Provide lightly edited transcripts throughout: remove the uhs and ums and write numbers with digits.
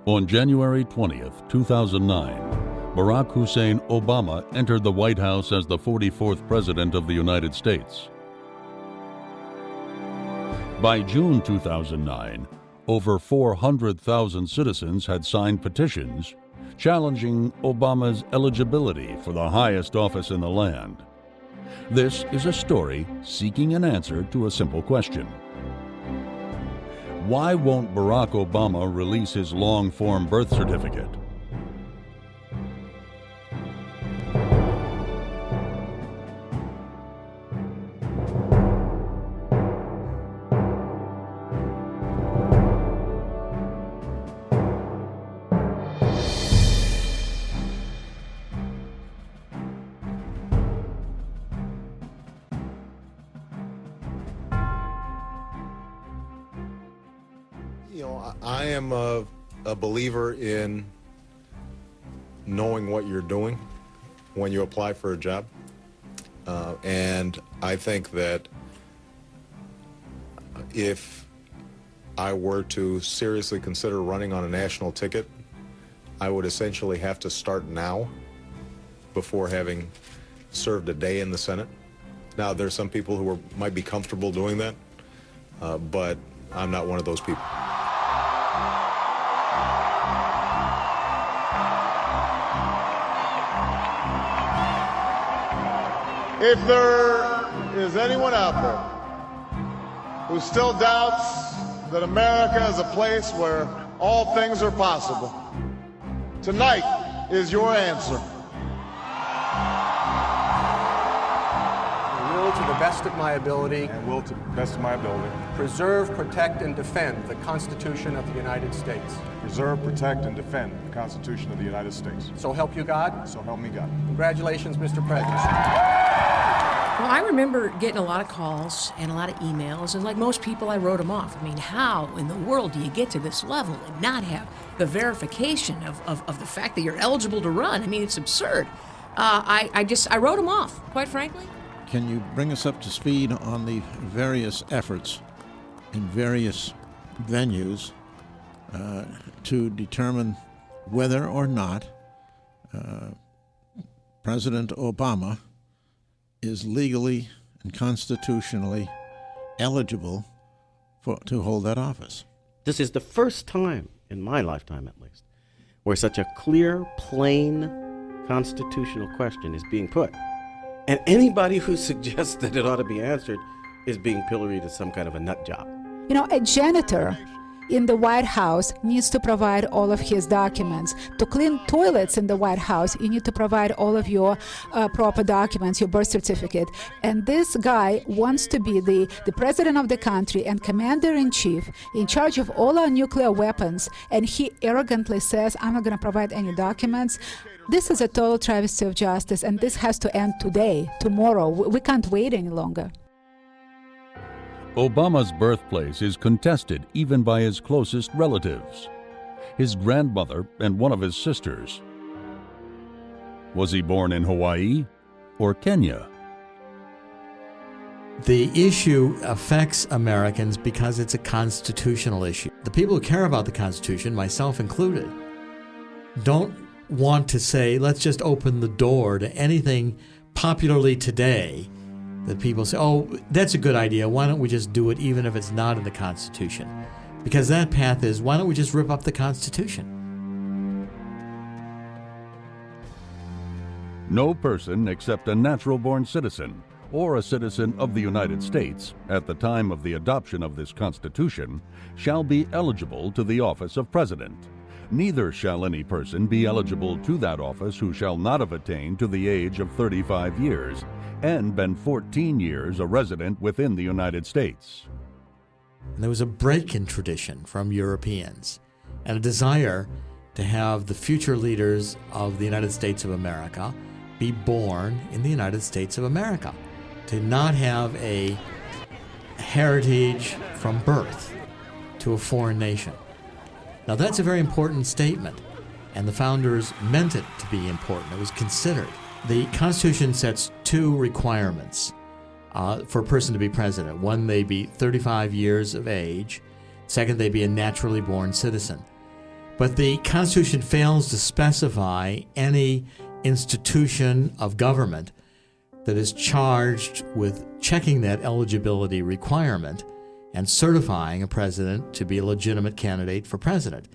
On January 20th, 2009, Barack Hussein Obama entered the White House as the 44th President of the United States. By June 2009, over 400,000 citizens had signed petitions challenging Obama's eligibility for the highest office in the land. This is a story seeking an answer to a simple question. Why won't Barack Obama release his long-form birth certificate? I am a believer in knowing what you're doing when you apply for a job. And I think that if I were to seriously consider running on a national ticket, I would essentially have to start now before having served a day in the Senate. Now, there's some people who might be comfortable doing that, but I'm not one of those people. If there is anyone out there who still doubts that America is a place where all things are possible, tonight is your answer. I will, to the best of my ability, and will, to the best of my ability, preserve, protect, and defend the Constitution of the United States. preserve, protect, and defend the Constitution of the United States. So help you God. So help me God. Congratulations, Mr. President. Well, I remember getting a lot of calls and a lot of emails, and like most people, I wrote them off. I mean, how in the world do you get to this level and not have the verification of the fact that you're eligible to run? I mean, it's absurd. I wrote them off, quite frankly. Can you bring us up to speed on the various efforts in various venues to determine whether or not President Obama is legally and constitutionally eligible to hold that office? This is the first time, in my lifetime at least, where such a clear, plain constitutional question is being put. And anybody who suggests that it ought to be answered is being pilloried as some kind of a nut job. You know, a janitor in the White House needs to provide all of his documents. To clean toilets in the White House, you need to provide all of your proper documents, your birth certificate. And this guy wants to be the president of the country and commander-in-chief in charge of all our nuclear weapons, and he arrogantly says, I'm not going to provide any documents. This is a total travesty of justice, and this has to end today, tomorrow. We can't wait any longer. Obama's birthplace is contested even by his closest relatives, his grandmother and one of his sisters. Was he born in Hawaii or Kenya? The issue affects Americans because it's a constitutional issue. The people who care about the Constitution, myself included, don't want to say, let's just open the door to anything popularly today that people say, oh, that's a good idea. Why don't we just do it even if it's not in the Constitution? Because that path is, why don't we just rip up the Constitution? No person except a natural-born citizen or a citizen of the United States at the time of the adoption of this Constitution shall be eligible to the office of President. Neither shall any person be eligible to that office who shall not have attained to the age of 35 years and been 14 years a resident within the United States. And there was a break in tradition from Europeans and a desire to have the future leaders of the United States of America be born in the United States of America, to not have a heritage from birth to a foreign nation. Now that's a very important statement, and the founders meant it to be important. It was considered. The Constitution sets two requirements for a person to be president. One, they be 35 years of age. Second, they be a naturally born citizen. But the Constitution fails to specify any institution of government that is charged with checking that eligibility requirement and certifying a president to be a legitimate candidate for president.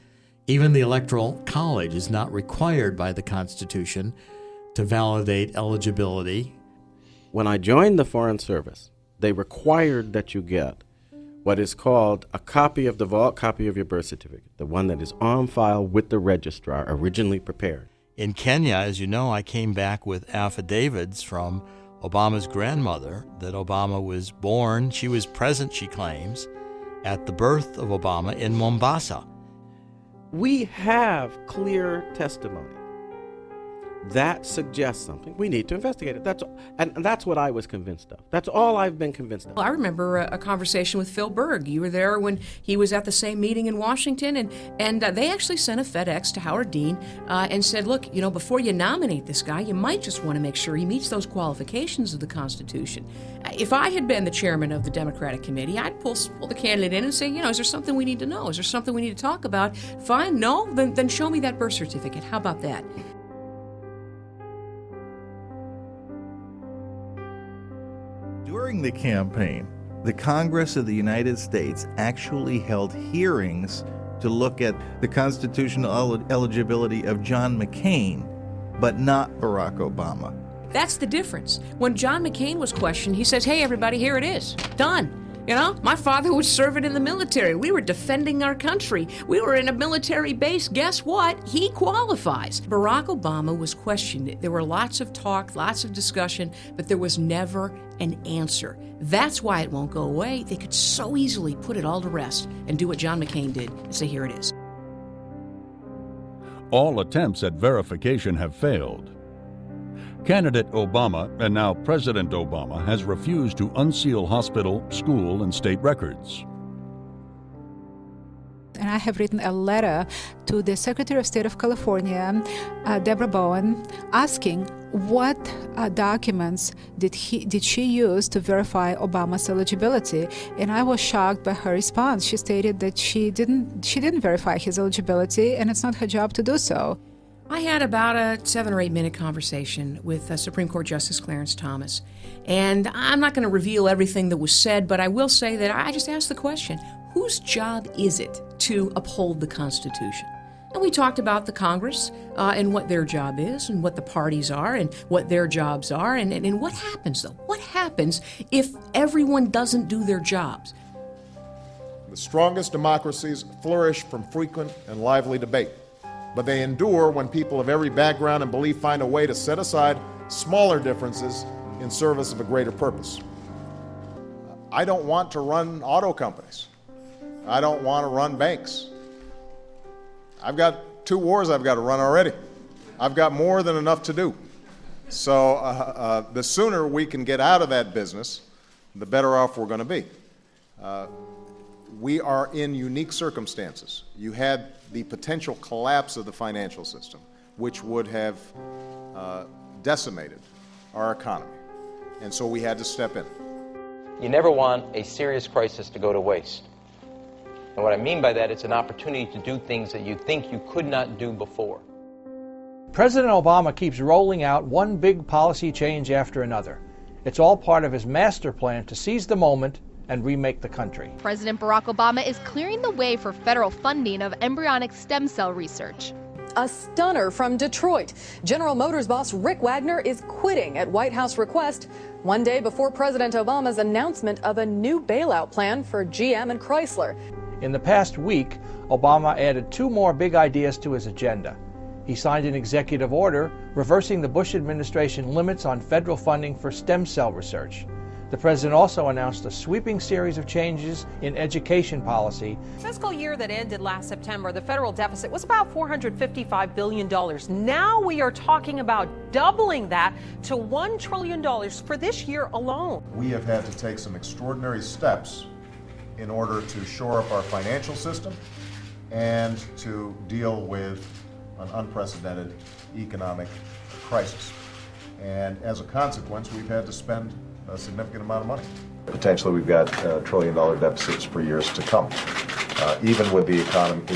Even the Electoral College is not required by the Constitution to validate eligibility. When I joined the Foreign Service, they required that you get what is called a copy of the vault copy of your birth certificate, the one that is on file with the registrar, originally prepared. In Kenya, as you know, I came back with affidavits from Obama's grandmother that Obama was born, she was present, she claims, at the birth of Obama in Mombasa. We have clear testimony that suggests something. We need to investigate it. That's what I was convinced of. That's all I've been convinced of. Well, I remember a conversation with Phil Berg. You were there when he was at the same meeting in Washington, and they actually sent a FedEx to Howard Dean and said, look, before you nominate this guy, you might just want to make sure he meets those qualifications of the Constitution. If I had been the chairman of the Democratic Committee, I'd pull the candidate in and say, is there something we need to know? Is there something we need to talk about? Fine, no? Then show me that birth certificate. How about that? During the campaign, the Congress of the United States actually held hearings to look at the constitutional eligibility of John McCain, but not Barack Obama. That's the difference. When John McCain was questioned, he says, hey, everybody, here it is. Done. My father was serving in the military. We were defending our country. We were in a military base. Guess what? He qualifies. Barack Obama was questioned. There were lots of talk, lots of discussion, but there was never an answer. That's why it won't go away. They could so easily put it all to rest and do what John McCain did and say, here it is. All attempts at verification have failed. Candidate Obama, and now President Obama, has refused to unseal hospital, school, and state records. And I have written a letter to the Secretary of State of California, Deborah Bowen, asking what documents did she use to verify Obama's eligibility. And I was shocked by her response. She stated that she didn't verify his eligibility, and it's not her job to do so. I had about a 7 or 8 minute conversation with Supreme Court Justice Clarence Thomas. And I'm not going to reveal everything that was said, but I will say that I just asked the question, whose job is it to uphold the Constitution? And we talked about the Congress and what their job is and what the parties are and what their jobs are. And what happens, though? What happens if everyone doesn't do their jobs? The strongest democracies flourish from frequent and lively debate. But they endure when people of every background and belief find a way to set aside smaller differences in service of a greater purpose. I don't want to run auto companies. I don't want to run banks. I've got 2 wars I've got to run already. I've got more than enough to do. So the sooner we can get out of that business, the better off we're going to be. We are in unique circumstances. You had the potential collapse of the financial system, which would have decimated our economy. And so we had to step in. You never want a serious crisis to go to waste. And what I mean by that, it's an opportunity to do things that you think you could not do before. President Obama keeps rolling out one big policy change after another. It's all part of his master plan to seize the moment and remake the country. President Barack Obama is clearing the way for federal funding of embryonic stem cell research. A stunner from Detroit. General Motors boss Rick Wagner is quitting at White House request, one day before President Obama's announcement of a new bailout plan for GM and Chrysler. In the past week, Obama added 2 more big ideas to his agenda. He signed an executive order reversing the Bush administration limits on federal funding for stem cell research. The president also announced a sweeping series of changes in education policy. Fiscal year that ended last September, the federal deficit was about $455 billion. Now we are talking about doubling that to $1 trillion for this year alone. We have had to take some extraordinary steps in order to shore up our financial system and to deal with an unprecedented economic crisis. And as a consequence, we've had to spend a significant amount of money. potentially we've got $1 trillion deficits for years to come, even with the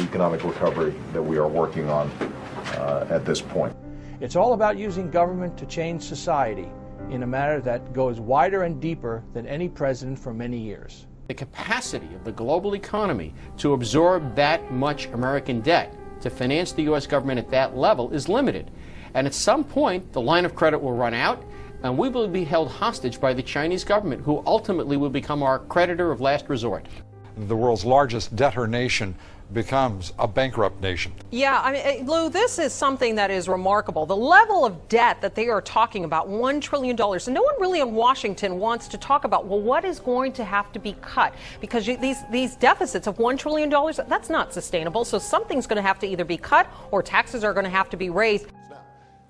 economic recovery that we are working on at this point. It's all about using government to change society in a manner that goes wider and deeper than any president for many years. The capacity of the global economy to absorb that much American debt, to finance the U.S. government at that level, is limited. And at some point, the line of credit will run out, and we will be held hostage by the Chinese government, who ultimately will become our creditor of last resort. The world's largest debtor nation becomes a bankrupt nation. Yeah, I mean, Lou, this is something that is remarkable. The level of debt that they are talking about, $1 trillion, and no one really in Washington wants to talk about, well, what is going to have to be cut? Because these deficits of $1 trillion, that's not sustainable. So something's going to have to either be cut or taxes are going to have to be raised.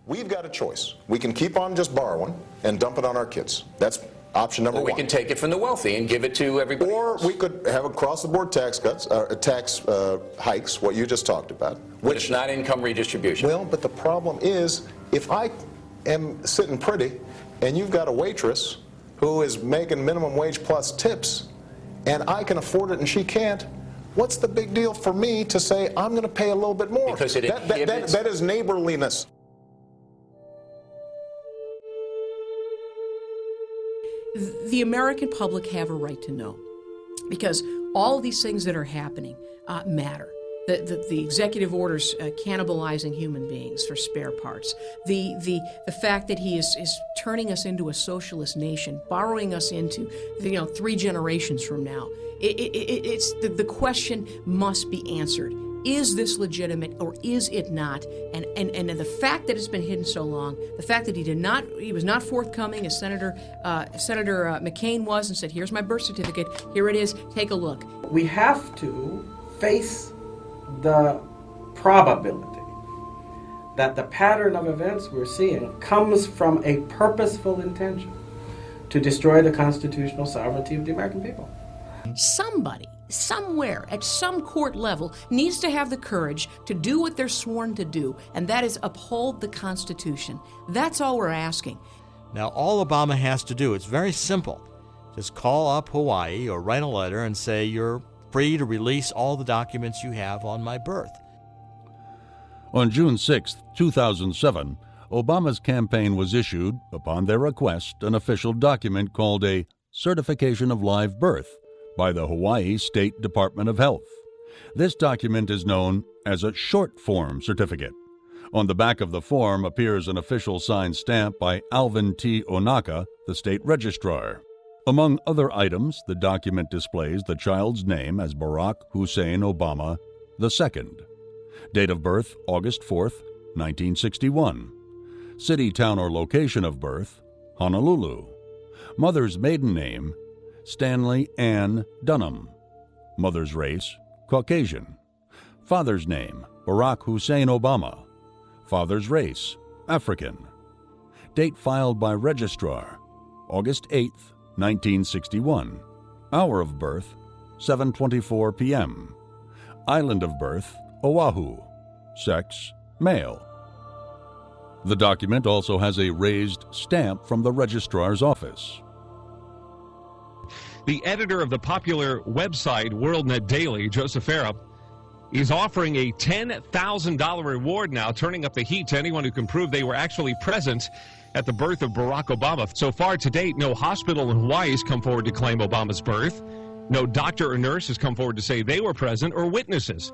We've got a choice. We can keep on just borrowing and dump it on our kids. That's option number one. We can take it from the wealthy and give it to everybody else. We could have across-the-board tax cuts, tax hikes, what you just talked about. Which is not income redistribution. Well, but the problem is, if I am sitting pretty and you've got a waitress who is making minimum wage plus tips, and I can afford it and she can't, what's the big deal for me to say I'm going to pay a little bit more? Because it inhibits... that is neighborliness. The American public have a right to know, because all these things that are happening matter. The executive orders cannibalizing human beings for spare parts. The fact that he is turning us into a socialist nation, borrowing us into 3 generations from now. It's the question must be answered. Is this legitimate or is it not? And the fact that it's been hidden so long, the fact that he was not forthcoming as Senator McCain was and said, here's my birth certificate, here it is, take a look. We have to face the probability that the pattern of events we're seeing comes from a purposeful intention to destroy the constitutional sovereignty of the American people. Somebody, somewhere, at some court level, needs to have the courage to do what they're sworn to do, and that is uphold the Constitution. That's all we're asking. Now, all Obama has to do, it's very simple. Just call up Hawaii or write a letter and say you're free to release all the documents you have on my birth. On June 6, 2007, Obama's campaign was issued, upon their request, an official document called a Certification of Live Birth by the Hawaii State Department of Health. This document is known as a short form certificate. On the back of the form appears an official signed stamp by Alvin T. Onaka, the state registrar. Among other items, the document displays the child's name as Barack Hussein Obama II. Date of birth, August 4, 1961. City, town, or location of birth, Honolulu. Mother's maiden name, Stanley Ann Dunham. Mother's race, Caucasian. Father's name, Barack Hussein Obama. Father's race, African. Date filed by registrar, August 8, 1961. Hour of birth, 7:24 p.m. Island of birth, Oahu. Sex, male. The document also has a raised stamp from the registrar's office. The editor of the popular website WorldNet Daily, Joseph Farah, is offering a $10,000 reward now, turning up the heat to anyone who can prove they were actually present at the birth of Barack Obama. So far to date, no hospital in Hawaii has come forward to claim Obama's birth. No doctor or nurse has come forward to say they were present, or witnesses.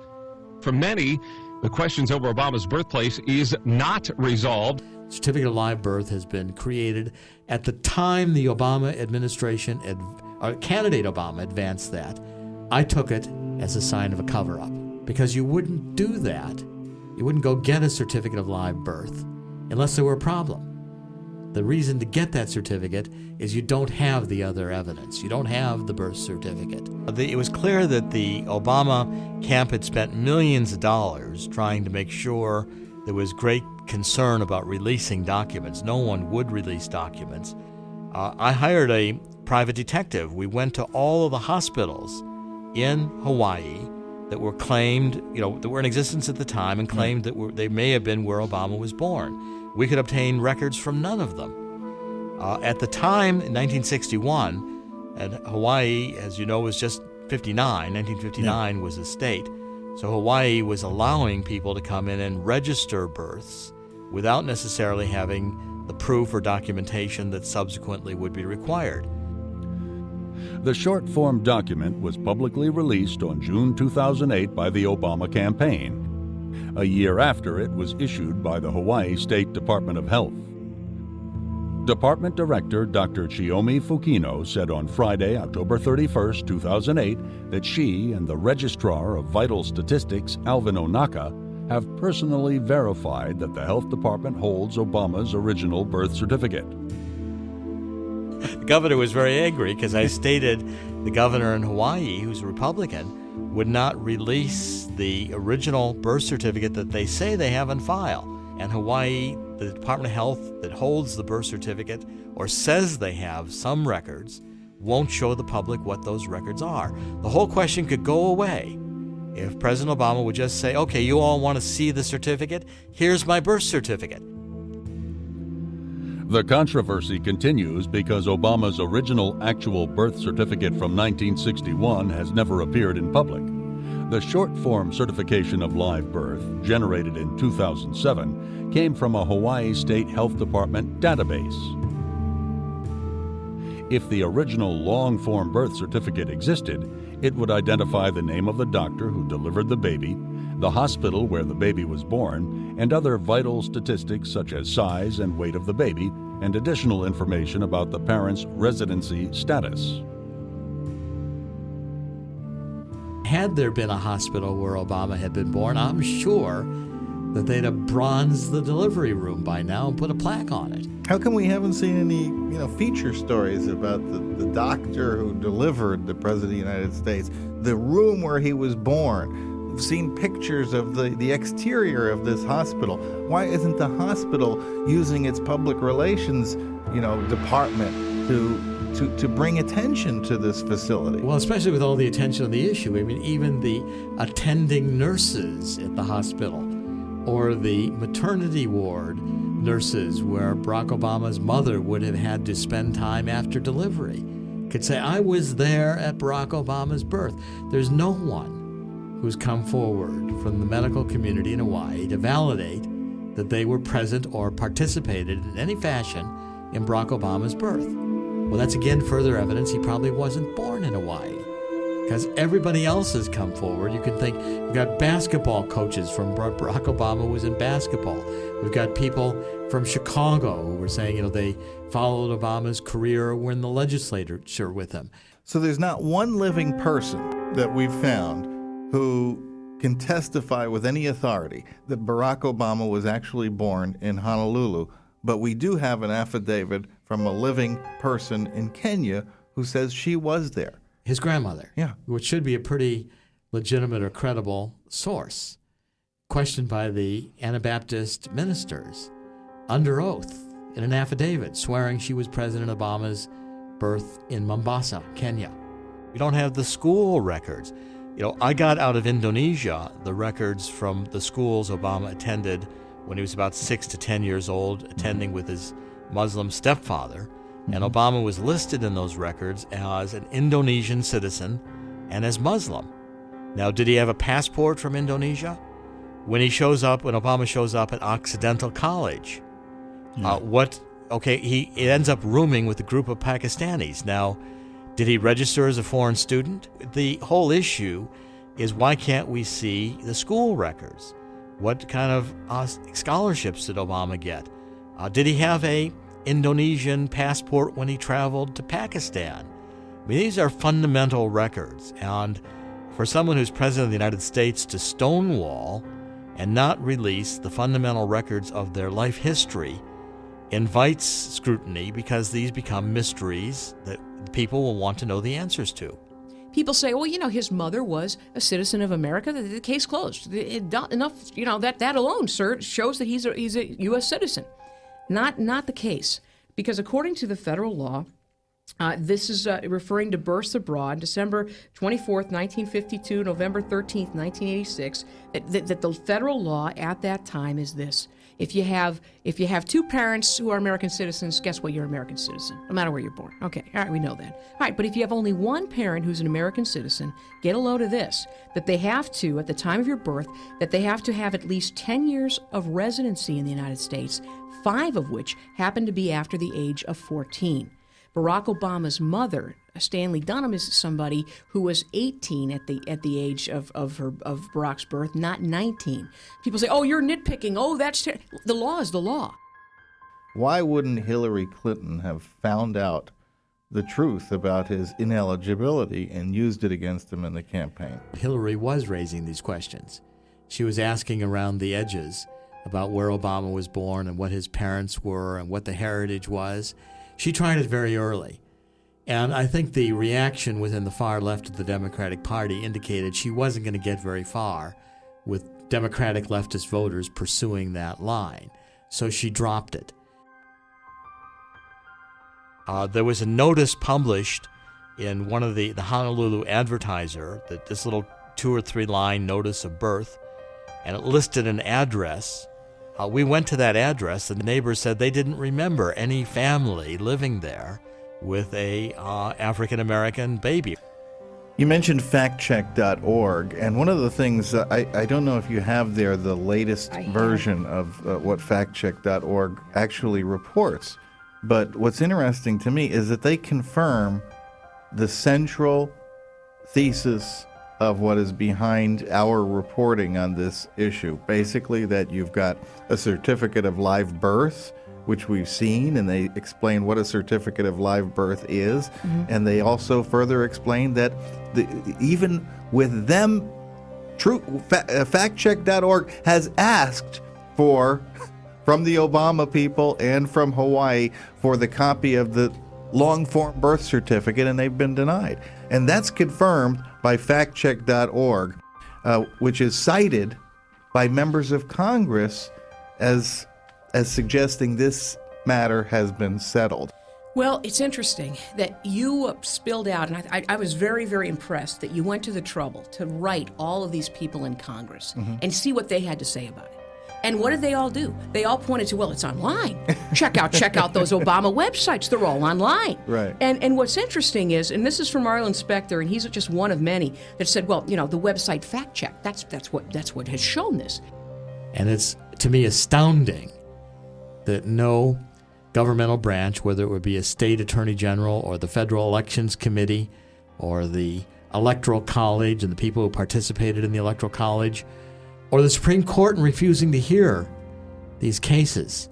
For many, the questions over Obama's birthplace is not resolved. Certificate of live birth has been created at the time the Obama administration, candidate Obama, advanced that. I took it as a sign of a cover-up, because you wouldn't do that. You wouldn't go get a certificate of live birth unless there were a problem. The reason to get that certificate is you don't have the other evidence. You don't have the birth certificate. It was clear that the Obama camp had spent millions of dollars trying to make sure there was great concern about releasing documents. No one would release documents. I hired a private detective. We went to all of the hospitals in Hawaii that were claimed, that were in existence at the time and claimed that they may have been where Obama was born. We could obtain records from none of them. At the time, in 1961, And Hawaii, as you know, was just 1959 was a state. So Hawaii was allowing people to come in and register births without necessarily having the proof or documentation that subsequently would be required. The short-form document was publicly released on June 2008 by the Obama campaign. A year after, it was issued by the Hawaii State Department of Health. Department Director Dr. Chiyomi Fukino said on Friday, October 31, 2008, that she and the Registrar of Vital Statistics, Alvin Onaka, have personally verified that the Health Department holds Obama's original birth certificate. The governor was very angry because I stated the governor in Hawaii, who's a Republican, would not release the original birth certificate that they say they have on file. And Hawaii, the Department of Health that holds the birth certificate or says they have some records, won't show the public what those records are. The whole question could go away if President Obama would just say, okay, you all want to see the certificate? Here's my birth certificate. The controversy continues because Obama's original actual birth certificate from 1961 has never appeared in public. The short-form certification of live birth, generated in 2007, came from a Hawaii State Health Department database. If the original long-form birth certificate existed, it would identify the name of the doctor who delivered the baby, the hospital where the baby was born, and other vital statistics such as size and weight of the baby, and additional information about the parent's residency status. Had there been a hospital where Obama had been born, I'm sure that they'd have bronzed the delivery room by now and put a plaque on it. How come we haven't seen any, feature stories about the doctor who delivered the President of the United States, the room where he was born? We've seen pictures of the exterior of this hospital. Why isn't the hospital using its public relations, department to bring attention to this facility? Well, especially with all the attention on the issue. I mean, even the attending nurses at the hospital or the maternity ward nurses where Barack Obama's mother would have had to spend time after delivery could say, I was there at Barack Obama's birth. There's no one who's come forward from the medical community in Hawaii to validate that they were present or participated in any fashion in Barack Obama's birth. Well, that's again further evidence he probably wasn't born in Hawaii, because everybody else has come forward. You can think, we've got basketball coaches from Barack Obama was in basketball. We've got people from Chicago who were saying, they followed Obama's career, were in the legislature with him. So there's not one living person that we've found who can testify with any authority that Barack Obama was actually born in Honolulu, but we do have an affidavit from a living person in Kenya who says she was there. His grandmother. Yeah. Which should be a pretty legitimate or credible source. Questioned by the Anabaptist ministers under oath in an affidavit swearing she was President Obama's birth in Mombasa, Kenya. We don't have the school records. I got out of Indonesia the records from the schools Obama attended when he was about 6 to 10 years old, attending with his Muslim stepfather. And Obama was listed in those records as an Indonesian citizen and as Muslim. Now, did he have a passport from Indonesia? When Obama shows up at Occidental College, he ends up rooming with a group of Pakistanis. Now, did he register as a foreign student? The whole issue is, why can't we see the school records? What kind of scholarships did Obama get? Did he have a Indonesian passport when he traveled to Pakistan? I mean, these are fundamental records, and for someone who's president of the United States to stonewall and not release the fundamental records of their life history invites scrutiny, because these become mysteries that people will want to know the answers to. People say, well, his mother was a citizen of America. The case closed. Enough, that alone, sir, shows that he's a U.S. citizen. Not the case, because according to the federal law, this is referring to births abroad, December 24th, 1952, November 13th, 1986, that the federal law at that time is this. If you have two parents who are American citizens, guess what? You're an American citizen, no matter where you're born. Okay, all right, we know that. All right, but if you have only one parent who's an American citizen, get a load of this, that they have to, at the time of your birth, that they have to have at least 10 years of residency in the United States, 5 of which happen to be after the age of 14. Barack Obama's mother, Stanley Dunham, is somebody who was 18 at the age of Barack's birth, not 19. People say, "Oh, you're nitpicking. Oh, that's the law is the law." Why wouldn't Hillary Clinton have found out the truth about his ineligibility and used it against him in the campaign? Hillary was raising these questions. She was asking around the edges about where Obama was born and what his parents were and what the heritage was. She tried it very early. And I think the reaction within the far left of the Democratic Party indicated she wasn't going to get very far with Democratic leftist voters pursuing that line. So she dropped it. There was a notice published in one of the Honolulu Advertiser, this little 2 or 3 line notice of birth, and it listed an address. We went to that address, and the neighbors said they didn't remember any family living there with a African-American baby. You mentioned factcheck.org, and one of the things, I don't know if you have there the latest version of what factcheck.org actually reports, but what's interesting to me is that they confirm the central thesis of what is behind our reporting on this issue. Basically that you've got a certificate of live birth, which we've seen, and they explain what a certificate of live birth is. Mm-hmm. And they also further explain that even with them, factcheck.org has asked from the Obama people and from Hawaii for the copy of the long-form birth certificate, and they've been denied. And that's confirmed by factcheck.org, which is cited by members of Congress as suggesting this matter has been settled. Well, it's interesting that you spilled out, and I was very, very impressed that you went to the trouble to write all of these people in Congress and see what they had to say about it. And what did they all do? They all pointed to, well, it's online. Check out those Obama websites. They're all online. Right. And what's interesting is, and this is from Arlen Specter, and he's just one of many that said, well, the website fact check. That's what has shown this. And it's, to me, astounding that no governmental branch, whether it would be a state attorney general or the Federal Elections Committee or the Electoral College and the people who participated in the Electoral College, or the Supreme Court in refusing to hear these cases.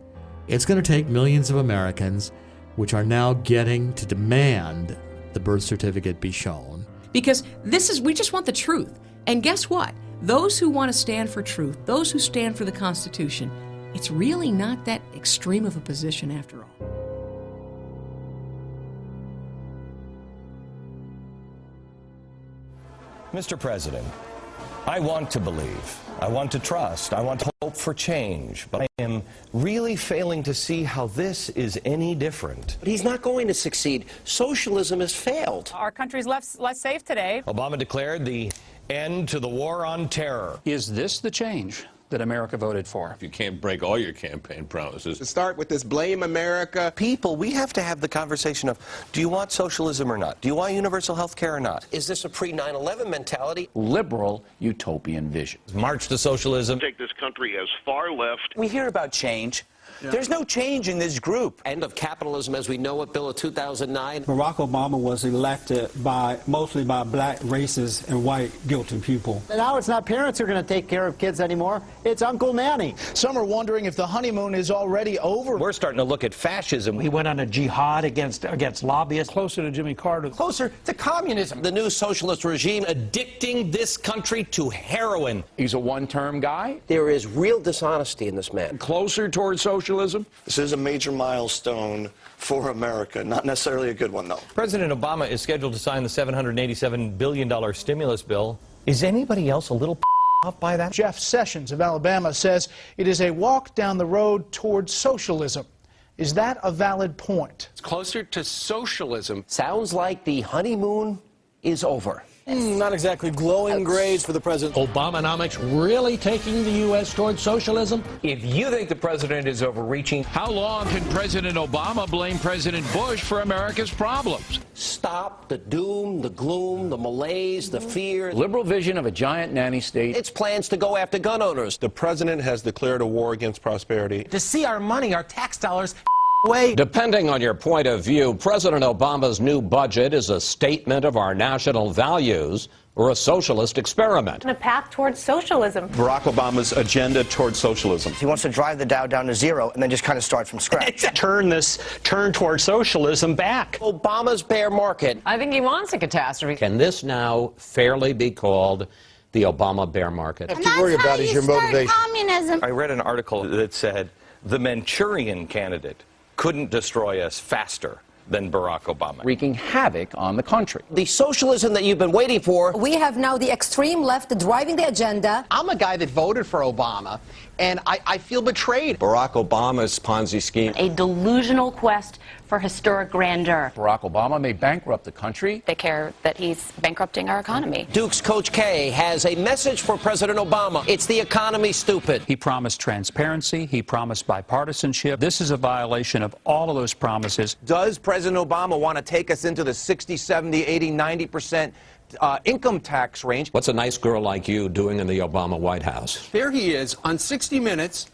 It's going to take millions of Americans, which are now getting to demand the birth certificate be shown. Because we just want the truth. And guess what? Those who want to stand for truth, those who stand for the Constitution, it's really not that extreme of a position after all. Mr. President, I want to believe, I want to trust, I want to hope for change, but I am really failing to see how this is any different. But he's not going to succeed. Socialism has failed. Our country's less safe today. Obama declared the end to the war on terror. Is this the change that America voted for? You can't break all your campaign promises. To start with this blame America. People, we have to have the conversation of, do you want socialism or not? Do you want universal health care or not? Is this a pre-9/11 mentality? Liberal utopian vision. March to socialism. Take this country as far left. We hear about change. Yeah. There's no change in this group. End of capitalism as we know it, Bill of 2009. Barack Obama was elected mostly by black, racist, and white guilty people. And now it's not parents who are going to take care of kids anymore. It's Uncle Manny. Some are wondering if the honeymoon is already over. We're starting to look at fascism. He went on a jihad against lobbyists. Closer to Jimmy Carter. Closer to communism. The new socialist regime addicting this country to heroin. He's a one-term guy. There is real dishonesty in this man. Closer towards socialism. This is a major milestone for America, not necessarily a good one, though. President Obama is scheduled to sign the $787 billion stimulus bill. Is anybody else a little off by that? Jeff Sessions of Alabama says it is a walk down the road towards socialism. Is that a valid point? It's closer to socialism. Sounds like the honeymoon is over. Not exactly glowing grades for the president. Obamanomics really taking the U.S. towards socialism? If you think the president is overreaching, How long can President Obama blame President Bush for America's problems? Stop the doom, the gloom, the malaise, the fear. liberal vision of a giant nanny state. Its plans to go after gun owners. The president has declared a war against prosperity. To see our money, our tax dollars, away. Depending on your point of view, President Obama's new budget is a statement of our national values or a socialist experiment. A path towards socialism. Barack Obama's agenda towards socialism. He wants to drive the Dow down to zero and then just kind of start from scratch. Turn towards socialism back. Obama's bear market. I think he wants a catastrophe. Can this now fairly be called the Obama bear market? What you have to worry about is your motivation. Communism. I read an article that said the Manchurian candidate couldn't destroy us faster than Barack Obama, Wreaking havoc on the country. The socialism that you've been waiting for. We have now the extreme left driving the agenda. I'm a guy that voted for Obama, and I feel betrayed. Barack Obama's Ponzi scheme. A delusional quest for historic grandeur. Barack Obama may bankrupt the country. They care that he's bankrupting our economy. Duke's Coach K has a message for President Obama. It's the economy, stupid. He promised transparency. He promised bipartisanship. This is a violation of all of those promises. Does President Obama want to take us into the 60, 70, 80, 90% income tax range? What's a nice girl like you doing in the Obama White House? There he is on 60 Minutes.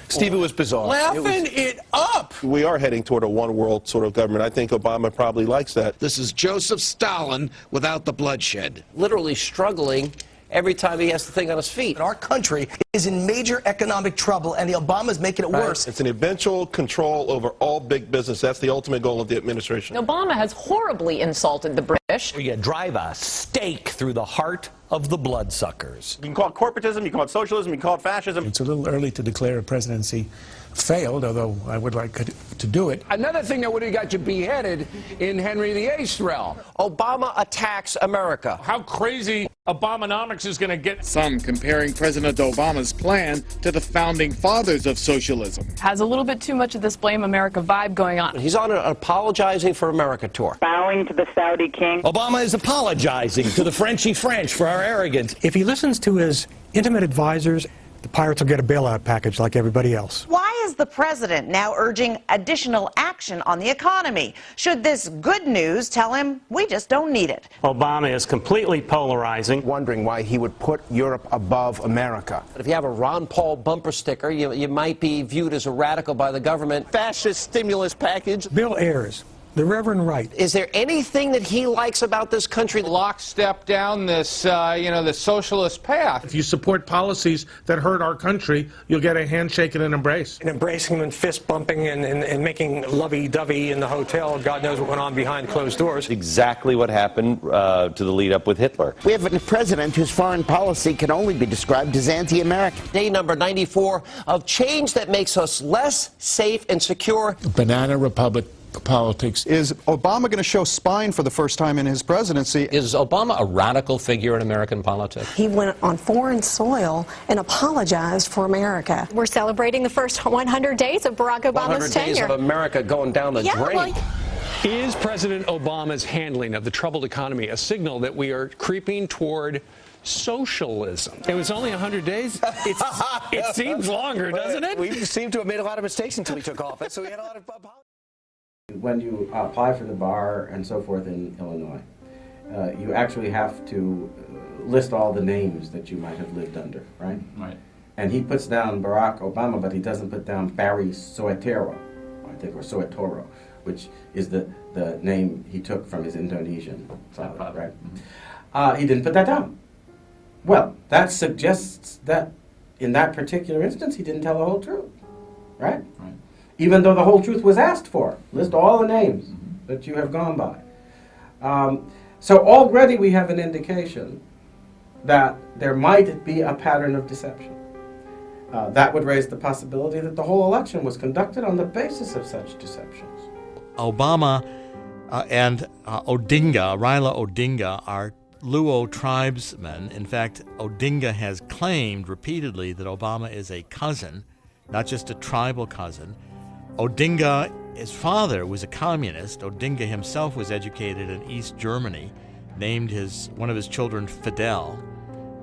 Steve, it was bizarre. Laughing it up. We are heading toward a one world sort of government. I think Obama probably likes that. This is Joseph Stalin without the bloodshed. Literally struggling every time he has the thing on his feet. Our country is in major economic trouble, and the Obama's making it worse. It's an eventual control over all big business. That's the ultimate goal of the administration. Obama has horribly insulted the British. You drive a stake through the heart of the bloodsuckers. You can call it corporatism, you can call it socialism, you can call it fascism. It's a little early to declare a presidency failed, although I would like to do it. Another thing that would have got you beheaded in Henry VIII's realm. Obama attacks America. How crazy Obamanomics is going to get. Some comparing President Obama's plan to the founding fathers of socialism. Has a little bit too much of this Blame America vibe going on. He's on an apologizing for America tour. Bowing to the Saudi king. Obama is apologizing to the Frenchy French for our arrogance. If he listens to his intimate advisors, the pirates will get a bailout package like everybody else. Why is the president now urging additional action on the economy? Should this good news tell him we just don't need it? Obama is completely polarizing, wondering why he would put Europe above America. If you have a Ron Paul bumper sticker, you might be viewed as a radical by the government. Fascist stimulus package. Bill Ayers, the Reverend Wright. Is there anything that he likes about this country? Lockstep down this, the socialist path. If you support policies that hurt our country, you'll get a handshake and an embrace. And embracing and fist bumping and making lovey-dovey in the hotel. God knows what went on behind closed doors. Exactly what happened to the lead up with Hitler. We have a president whose foreign policy can only be described as anti-American. Day number 94 of change that makes us less safe and secure. Banana Republic politics. Is Obama going to show spine for the first time in his presidency? Is Obama a radical figure in American politics? He went on foreign soil and apologized for America. We're celebrating the first 100 days of Barack Obama's 100 days tenure. of America going down the drain. Is President Obama's handling of the troubled economy a signal that we are creeping toward socialism? It was only 100 days. It seems longer, doesn't it? We seem to have made a lot of mistakes until he took office, so we had a lot of When you apply for the bar and so forth in Illinois, you actually have to list all the names that you might have lived under, right? Right. And he puts down Barack Obama, but he doesn't put down Barry Soetoro, I think, or Soetoro, which is the name he took from his Indonesian father, right? Mm-hmm. He didn't put that down. Well, that suggests that in that particular instance, he didn't tell the whole truth, right? Right. Even though the whole truth was asked for. List all the names that you have gone by. So already we have an indication that there might be a pattern of deception. That would raise the possibility that the whole election was conducted on the basis of such deceptions. Obama and Raila Odinga are Luo tribesmen. In fact, Odinga has claimed repeatedly that Obama is a cousin, not just a tribal cousin. Odinga, his father was a communist. Odinga himself was educated in East Germany named one of his children Fidel.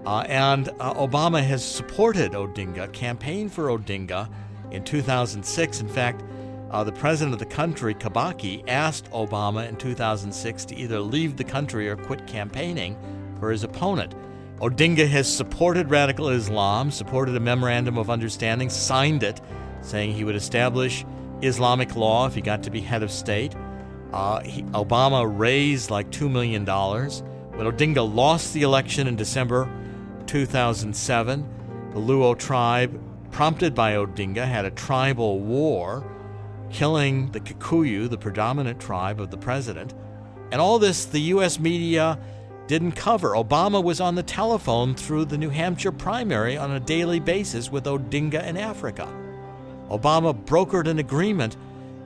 And Obama has supported Odinga, campaigned for Odinga in 2006. In fact, the president of the country, Kibaki, asked Obama in 2006 to either leave the country or quit campaigning for his opponent. Odinga has supported radical Islam, supported a memorandum of understanding, signed it, saying he would establish Islamic law if he got to be head of state. Obama raised like $2 million. When Odinga lost the election in December 2007, the Luo tribe, prompted by Odinga, had a tribal war, killing the Kikuyu, the predominant tribe of the president. And all this, the U.S. media didn't cover. Obama was on the telephone through the New Hampshire primary on a daily basis with Odinga in Africa. Obama brokered an agreement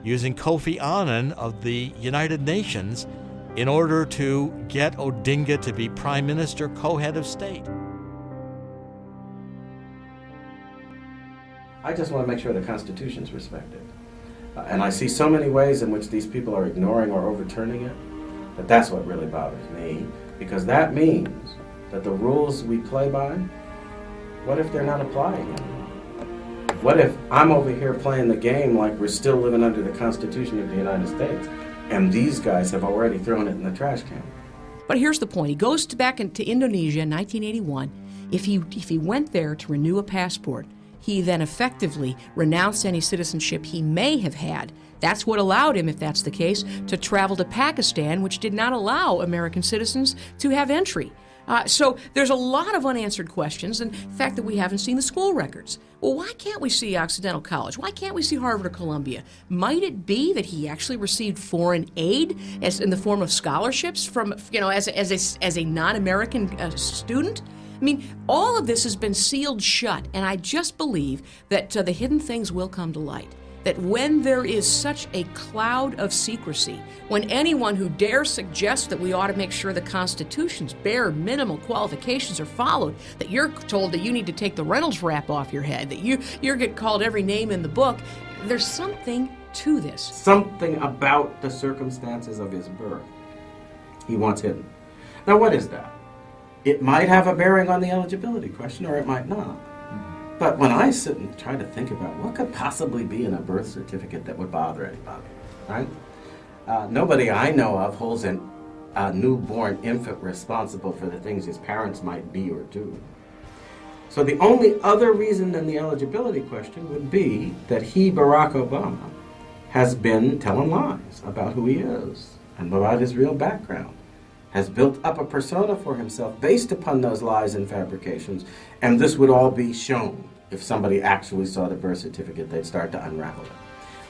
using Kofi Annan of the United Nations in order to get Odinga to be prime minister, co-head of state. I just want to make sure the Constitution's respected. And I see so many ways in which these people are ignoring or overturning it, that that's what really bothers me, because that means that the rules we play by, what if they're not applying anymore? What if I'm over here playing the game like we're still living under the Constitution of the United States, and these guys have already thrown it in the trash can? But here's the point. He goes back into Indonesia in 1981. If he went there to renew a passport, he then effectively renounced any citizenship he may have had. That's what allowed him, if that's the case, to travel to Pakistan, which did not allow American citizens to have entry. So there's a lot of unanswered questions, and the fact that we haven't seen the school records. Well, why can't we see Occidental College? Why can't we see Harvard or Columbia? Might it be that he actually received foreign aid as in the form of scholarships from, as a non-American student? I mean, all of this has been sealed shut, and I just believe that the hidden things will come to light. That when there is such a cloud of secrecy, when anyone who dares suggest that we ought to make sure the Constitution's bare minimal qualifications are followed, that you're told that you need to take the Reynolds wrap off your head, that you get called every name in the book, there's something to this. Something about the circumstances of his birth he wants hidden. Now, what is that? It might have a bearing on the eligibility question, or it might not. But when I sit and try to think about what could possibly be in a birth certificate that would bother anybody, right? Nobody I know of holds a newborn infant responsible for the things his parents might be or do. So the only other reason than the eligibility question would be that he, Barack Obama, has been telling lies about who he is and about his real background, has built up a persona for himself based upon those lies and fabrications, and this would all be shown. If somebody actually saw the birth certificate, they'd start to unravel it.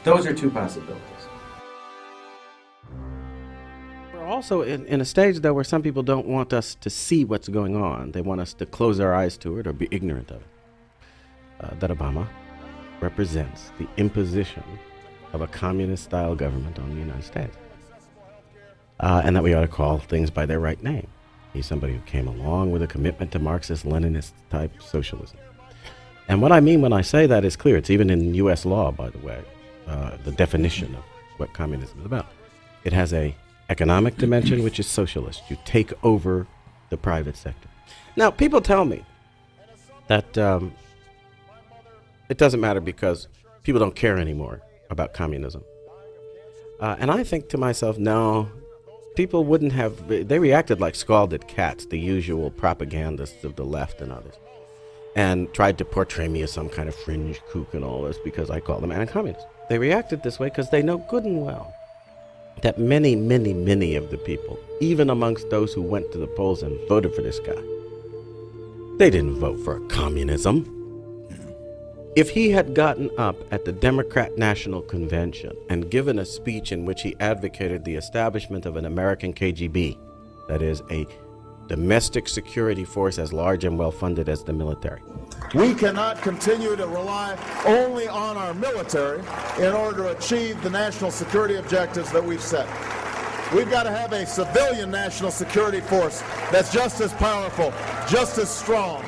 Those are two possibilities. We're also in a stage, though, where some people don't want us to see what's going on. They want us to close our eyes to it or be ignorant of it. That Obama represents the imposition of a communist-style government on the United States. And that we ought to call things by their right name. He's somebody who came along with a commitment to Marxist-Leninist-type socialism. And what I mean when I say that is clear. It's even in U.S. law, by the way, the definition of what communism is about. It has a economic dimension, which is socialist. You take over the private sector. Now, people tell me that it doesn't matter because people don't care anymore about communism. And I think to myself, no, people wouldn't have, they reacted like scalded cats, the usual propagandists of the left and others, and tried to portray me as some kind of fringe kook and all this because I call them anti-communist. They reacted this way because they know good and well that many, many, many of the people, even amongst those who went to the polls and voted for this guy, they didn't vote for communism. If he had gotten up at the Democrat National Convention and given a speech in which he advocated the establishment of an American KGB, that is, a domestic security force as large and well-funded as the military. We cannot continue to rely only on our military in order to achieve the national security objectives that we've set. We've got to have a civilian national security force that's just as powerful, just as strong,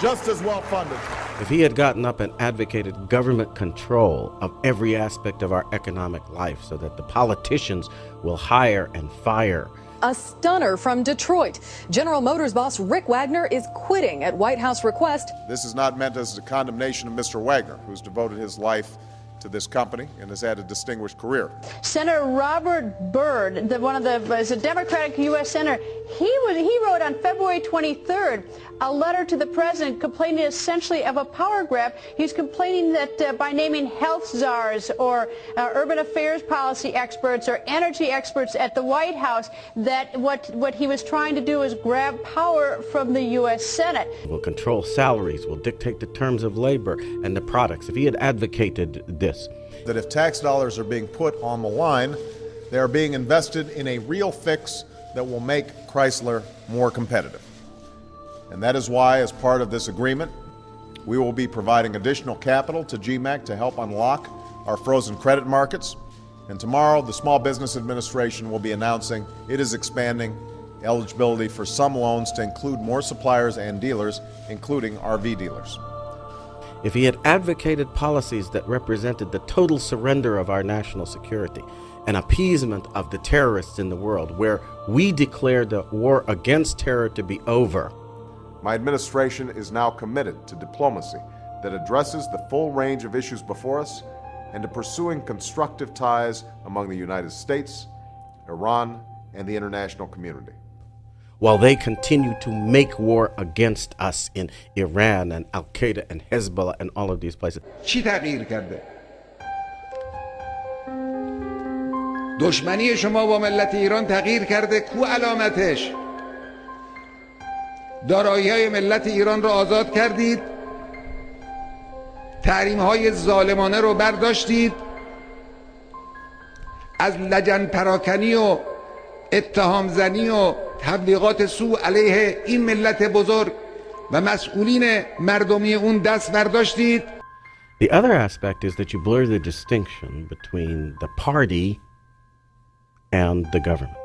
just as well-funded. If he had gotten up and advocated government control of every aspect of our economic life so that the politicians will hire and fire A stunner from Detroit. General Motors boss Rick Wagner is quitting at White House request. This is not meant as a condemnation of Mr. Wagner, who's devoted his life to this company and has had a distinguished career. Senator Robert Byrd, is a Democratic U.S. senator, he wrote on February 23rd a letter to the president complaining essentially of a power grab. He's complaining that by naming health czars or urban affairs policy experts or energy experts at the White House, that what he was trying to do is grab power from the U.S. Senate. Will control salaries, will dictate the terms of labor and the products. If he had advocated this, that if tax dollars are being put on the line, they are being invested in a real fix that will make Chrysler more competitive. And that is why, as part of this agreement, we will be providing additional capital to GMAC to help unlock our frozen credit markets. And tomorrow, the Small Business Administration will be announcing it is expanding eligibility for some loans to include more suppliers and dealers, including RV dealers. if he had advocated policies that represented the total surrender of our national security, an appeasement of the terrorists in the world, where we declared the war against terror to be over. My administration is now committed to diplomacy that addresses the full range of issues before us and to pursuing constructive ties among the United States, Iran, and the international community. While they continue to make war against us in Iran and Al-Qaeda and Hezbollah and all of these places. چی تغییر کرده؟ دشمنی شما با ملت ایران تغییر کرده، کو علامتش؟ دارایی‌های ملت ایران را آزاد کردید، تحریم‌های ظالمانه رو برداشتید، از لجن پراکنی و اتهام زنی و تبلیغات سوء علیه این ملت بزرگ و مسئولین مردمی اون دست برداشتید. The other aspect is that you blur the distinction between the party and the government.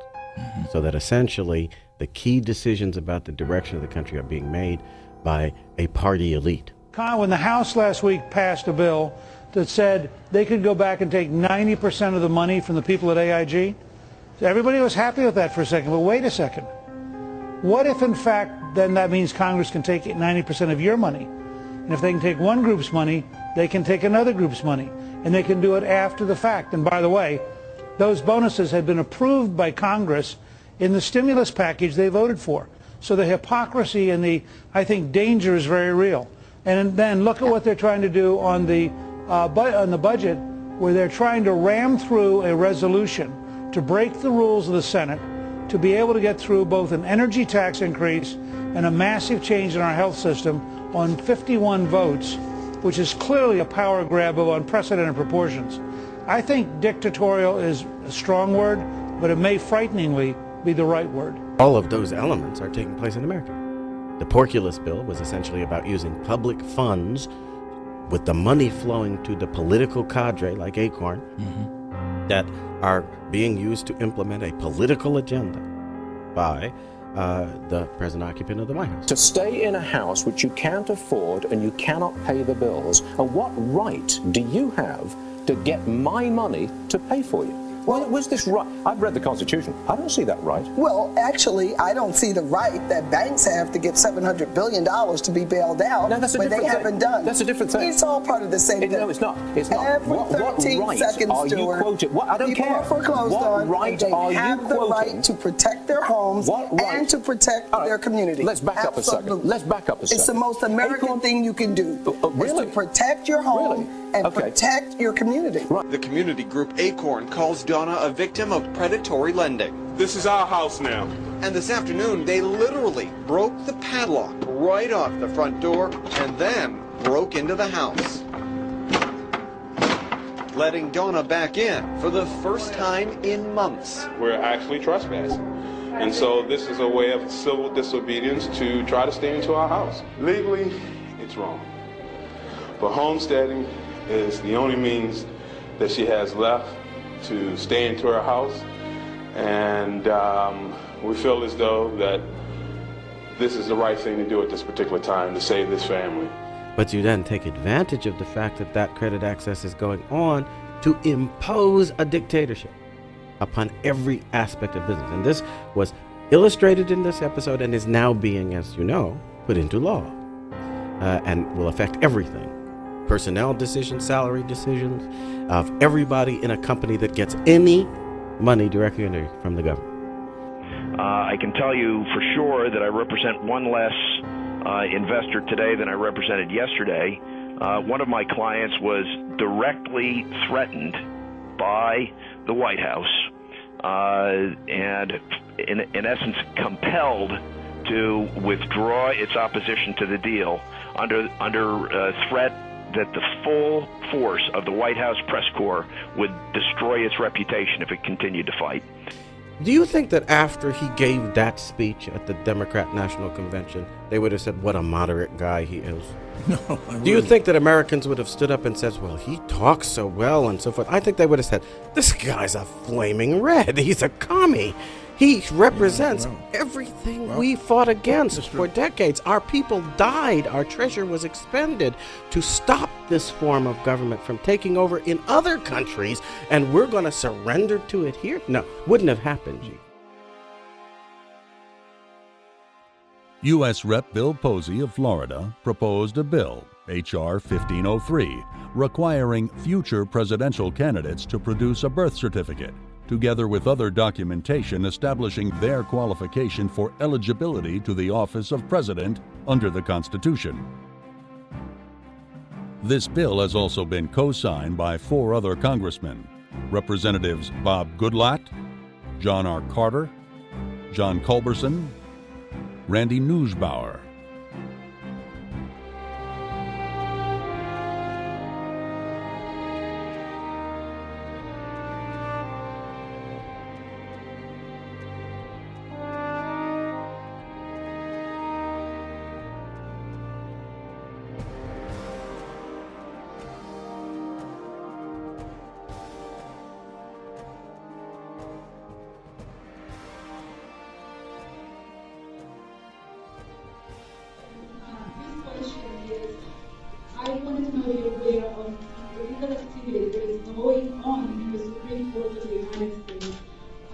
So that essentially the key decisions about the direction of the country are being made by a party elite. When the House last week passed a bill that said they could go back and take 90% of the money from the people at AIG, everybody was happy with that for a second, but wait a second. What if, in fact, then that means Congress can take 90% of your money? And if they can take one group's money, they can take another group's money. And they can do it after the fact. And by the way, those bonuses had been approved by Congress in the stimulus package they voted for. So the hypocrisy and the, I think, danger is very real. And then look at what they're trying to do on the budget, where they're trying to ram through a resolution to break the rules of the Senate, to be able to get through both an energy tax increase and a massive change in our health system on 51 votes, which is clearly a power grab of unprecedented proportions. I think dictatorial is a strong word, but it may frighteningly be the right word. All of those elements are taking place in America. The Porculus bill was essentially about using public funds with the money flowing to the political cadre like Acorn that are being used to implement a political agenda by the present occupant of the White House. To stay in a house which you can't afford and you cannot pay the bills, and what right do you have to get my money to pay for you? Well, was this right? I've read the Constitution. I don't see that right. Well, actually, I don't see the right that banks have to get $700 billion to be bailed out, no, that's a but they haven't done. That's a different thing. It's all part of the same thing. No, it's not. It's not. Every 13 what right seconds, are you Stuart, quoting? What? I don't people care. are foreclosed what on, right and they are have you the quoting? right to protect their homes and to protect their community. Let's back up a second. Absolutely. Let's back up a second. It's the most American thing you can do. Really? Is to protect your home and protect your community. The community group Acorn calls Donna a victim of predatory lending. This is our house now. And this afternoon, they literally broke the padlock right off the front door and then broke into the house, letting Donna back in for the first time in months. We're actually trespassing. And so this is a way of civil disobedience to try to stay into our house. Legally, it's wrong. But homesteading is the only means that she has left to stay into her house. And we feel as though that this is the right thing to do at this particular time to save this family. But you then take advantage of the fact that that credit access is going on to impose a dictatorship upon every aspect of business. And this was illustrated in this episode and is now being, as you know, put into law and will affect everything. Personnel decisions, salary decisions of everybody in a company that gets any money directly from the government. I can tell you for sure that I represent one less investor today than I represented yesterday. One of my clients was directly threatened by the White House and in essence compelled to withdraw its opposition to the deal under threat that the full force of the White House press corps would destroy its reputation if it continued to fight. Do you think that after he gave that speech at the Democrat National Convention, they would have said, what a moderate guy he is? No. Do you think that Americans would have stood up and said, well, he talks so well and so forth? I think they would have said, this guy's a flaming red. He's a commie. He represents everything we fought against for decades. Our people died. Our treasure was expended to stop this form of government from taking over in other countries, and we're going to surrender to it here? No, wouldn't have happened, G. U.S. Rep. Bill Posey of Florida proposed a bill, H.R. 1503, requiring future presidential candidates to produce a birth certificate, together with other documentation establishing their qualification for eligibility to the office of president under the Constitution. This bill has also been co-signed by 4 other congressmen, Representatives Bob Goodlatte, John R. Carter, John Culberson, Randy Neusbauer. I wanted to know if you're aware of the legal activity that is going on in the Supreme Court of the United States.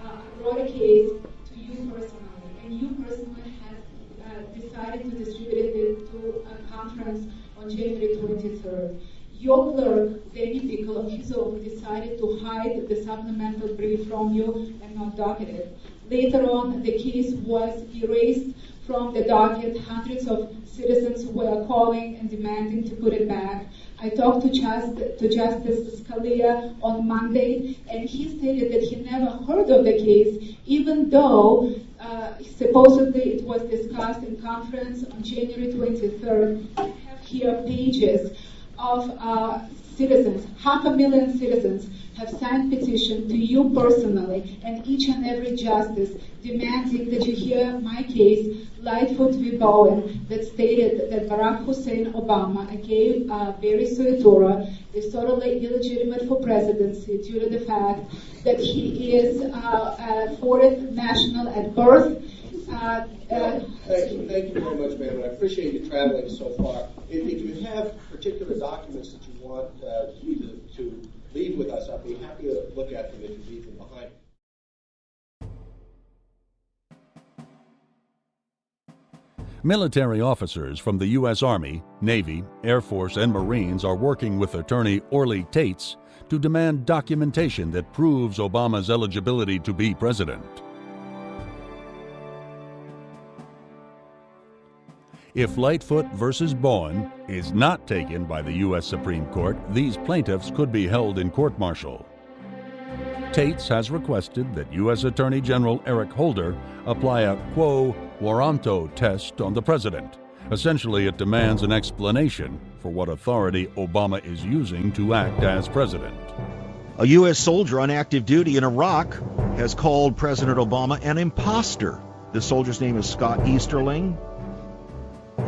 I brought a case to you personally, and you personally have decided to distribute it to a conference on January 23rd. Your clerk, Danny Pickle, of his own, decided to hide the supplemental brief from you and not docket it. Later on, the case was erased from the docket. Hundreds of citizens were calling and demanding to put it back. I talked to Justice Scalia on Monday, and he stated that he never heard of the case, even though supposedly it was discussed in conference on January 23rd. I have here pages of citizens, 500,000 citizens have signed petition to you personally and each and every justice demanding that you hear my case, Lightfoot v. Bowen, that stated that Barack Hussein Obama, a gay Barry Soetoro, is totally illegitimate for presidency due to the fact that he is a foreign national at birth. Thank you very much, ma'am. I appreciate you traveling so far. If you have particular documents that you want to leave with us, I'll be happy to look at them if you leave them behind. Military officers from the U.S. Army, Navy, Air Force, and Marines are working with attorney Orly Taitz to demand documentation that proves Obama's eligibility to be president. If Lightfoot versus Bowen is not taken by the U.S. Supreme Court, these plaintiffs could be held in court-martial. Taitz has requested that U.S. Attorney General Eric Holder apply a quo warranto test on the president. Essentially, it demands an explanation for what authority Obama is using to act as president. A U.S. soldier on active duty in Iraq has called President Obama an imposter. The soldier's name is Scott Easterling.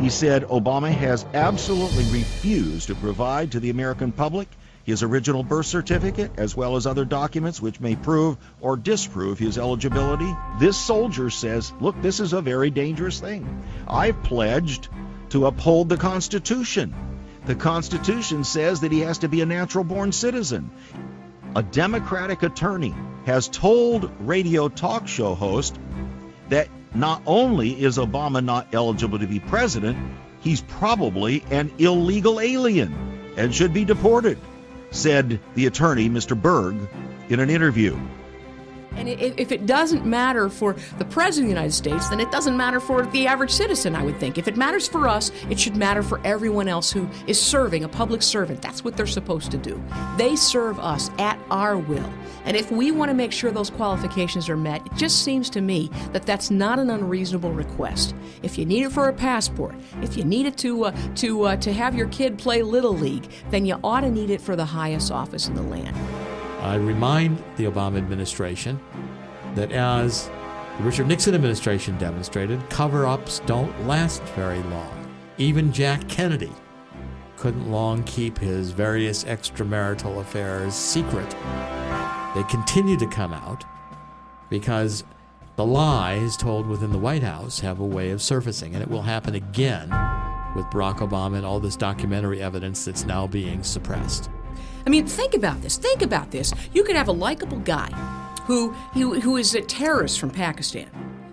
He said Obama has absolutely refused to provide to the American public his original birth certificate, as well as other documents which may prove or disprove his eligibility. This soldier says, look, this is a very dangerous thing. I've pledged to uphold the Constitution. The Constitution says that he has to be a natural-born citizen. A Democratic attorney has told radio talk show host that not only is Obama not eligible to be president, he's probably an illegal alien and should be deported, said the attorney, Mr. Berg, in an interview. And if it doesn't matter for the President of the United States, then it doesn't matter for the average citizen, I would think. If it matters for us, it should matter for everyone else who is serving, a public servant. That's what they're supposed to do. They serve us at our will. And if we want to make sure those qualifications are met, it just seems to me that that's not an unreasonable request. If you need it for a passport, if you need it to have your kid play Little League, then you ought to need it for the highest office in the land. I remind the Obama administration that as the Richard Nixon administration demonstrated, cover-ups don't last very long. Even Jack Kennedy couldn't long keep his various extramarital affairs secret. They continue to come out because the lies told within the White House have a way of surfacing, and it will happen again with Barack Obama and all this documentary evidence that's now being suppressed. I mean, think about this. You could have a likable guy who is a terrorist from Pakistan.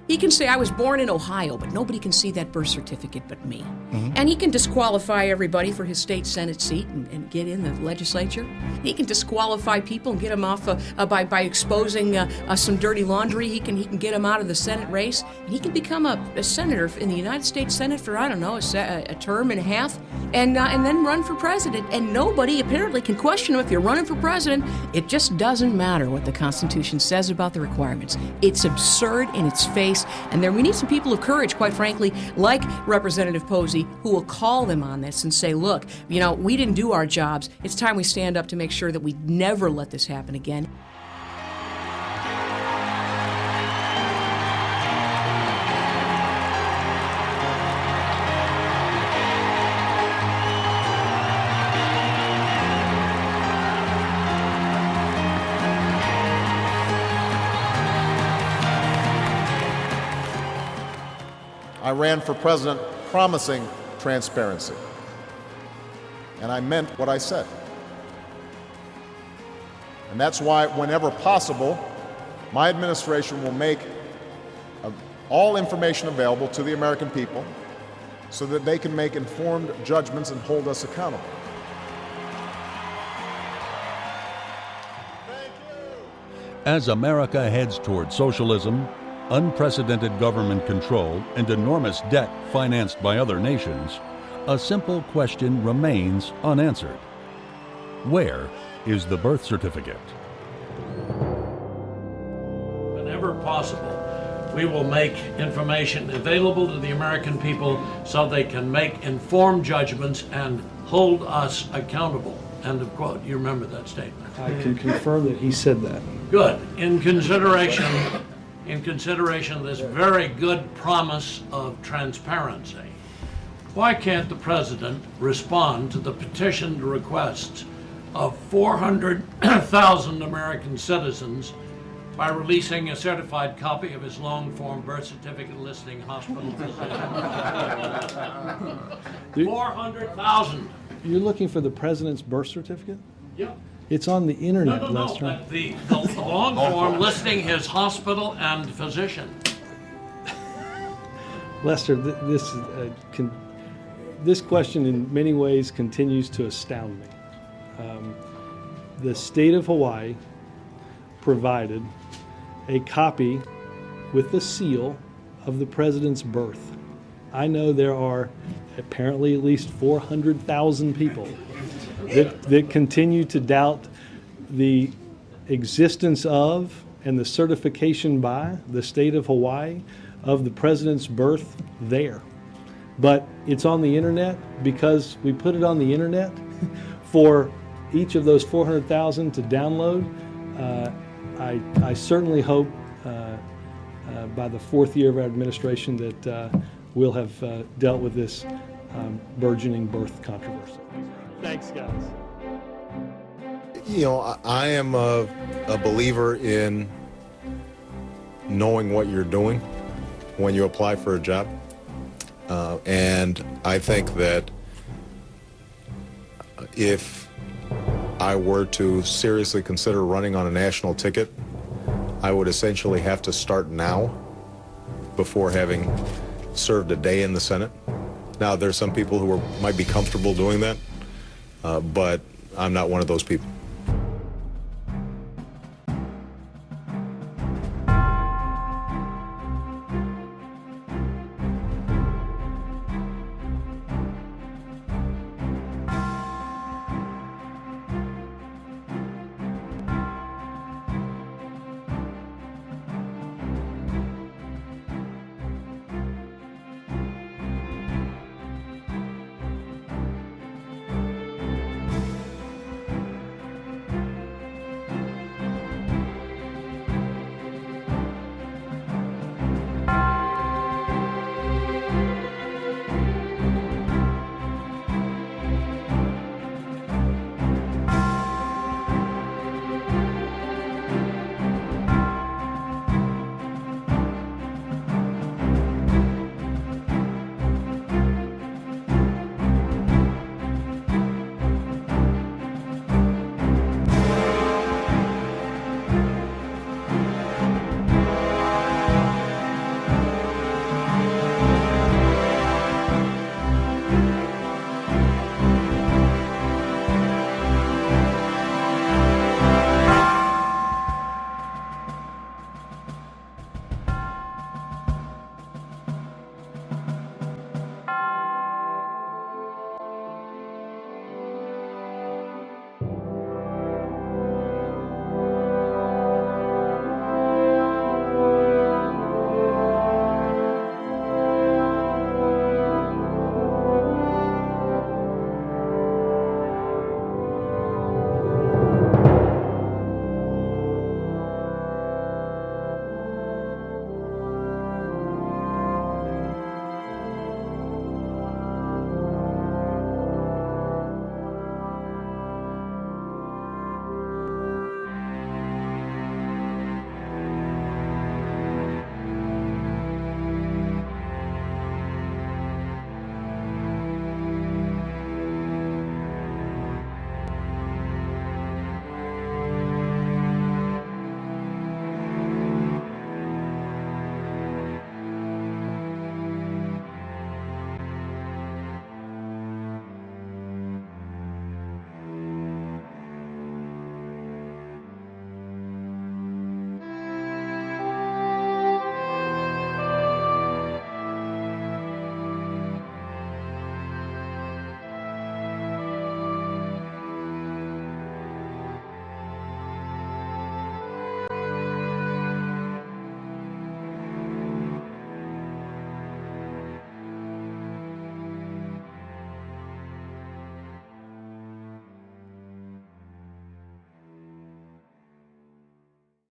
He can say, I was born in Ohio, but nobody can see that birth certificate but me. Mm-hmm. And he can disqualify everybody for his state Senate seat and get in the legislature. He can disqualify people and get them off by exposing some dirty laundry. He can get them out of the Senate race. And he can become a senator in the United States Senate for, I don't know, a term and a half, and then run for president. And nobody apparently can question him if you're running for president. It just doesn't matter what the Constitution says about the requirements. It's absurd in its face. And we need some people of courage, quite frankly, like Representative Posey, who will call them on this and say, look, we didn't do our jobs. It's time we stand up to make sure that we never let this happen again. I ran for president promising transparency, and I meant what I said. And that's why, whenever possible, my administration will make all information available to the American people so that they can make informed judgments and hold us accountable. As America heads toward socialism, unprecedented government control, and enormous debt financed by other nations, a simple question remains unanswered. Where is the birth certificate? Whenever possible, we will make information available to the American people so they can make informed judgments and hold us accountable. End of quote. You remember that statement? I can confirm that he said that. Good. In consideration of this very good promise of transparency, why can't the President respond to the petitioned requests of 400,000 American citizens by releasing a certified copy of his long-form birth certificate listing hospital physician? 400,000. You're looking for the President's birth certificate? Yep. It's on the internet, No, Lester. but the long form listing his hospital and physician. Lester, this question in many ways continues to astound me. The state of Hawaii provided a copy with the seal of the President's birth. I know there are apparently at least 400,000 people that continue to doubt the existence of and the certification by the state of Hawaii of the President's birth there. But it's on the internet because we put it on the internet for each of those 400,000 to download. I certainly hope by the fourth year of our administration that we'll have dealt with this burgeoning birth controversy. Thanks, guys. You know, I am a believer in knowing what you're doing when you apply for a job. And I think that if I were to seriously consider running on a national ticket, I would essentially have to start now before having served a day in the Senate. Now, there's some people who might be comfortable doing that, but I'm not one of those people.